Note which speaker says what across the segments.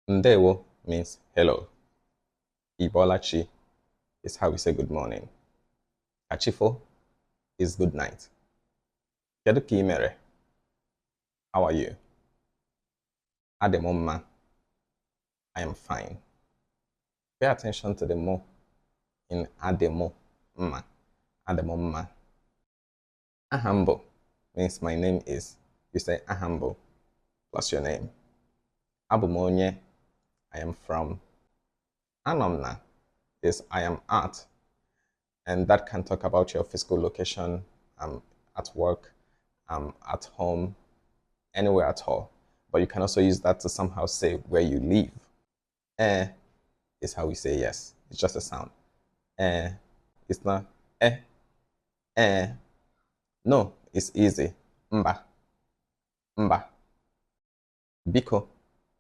Speaker 1: Ndewo means hello. Ibolachi is how we say good morning. Achifo is good night. Kedu ka imere? How are you? Ademoma, I am fine. Pay attention to the mo in ademo ma. Ademoma. Ahambo means my name is. You say Ahambo plus your name. Abumonye, I am from. Anomna is I am at, and that can talk about your physical location, at work, at home, anywhere at all. But you can also use that to somehow say where you live. Eh is how we say yes. It's just a sound. Eh. It's not eh. Eh. No, it's easy. Mba. Mba. Biko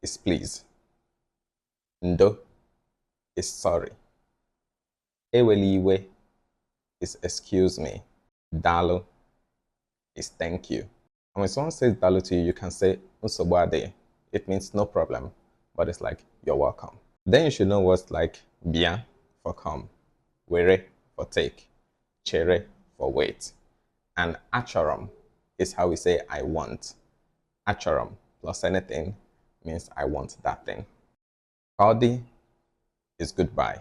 Speaker 1: is please. Ndo is sorry. Eweliwe is excuse me. Dalu is thank you. And when someone says dalu to you, you can say unsobade. It means no problem, but it's like you're welcome. Then you should know what's like bien for come, were for take, chere for wait, and acharam is how we say I want. Acharam plus anything means I want that thing. Kaudi is goodbye.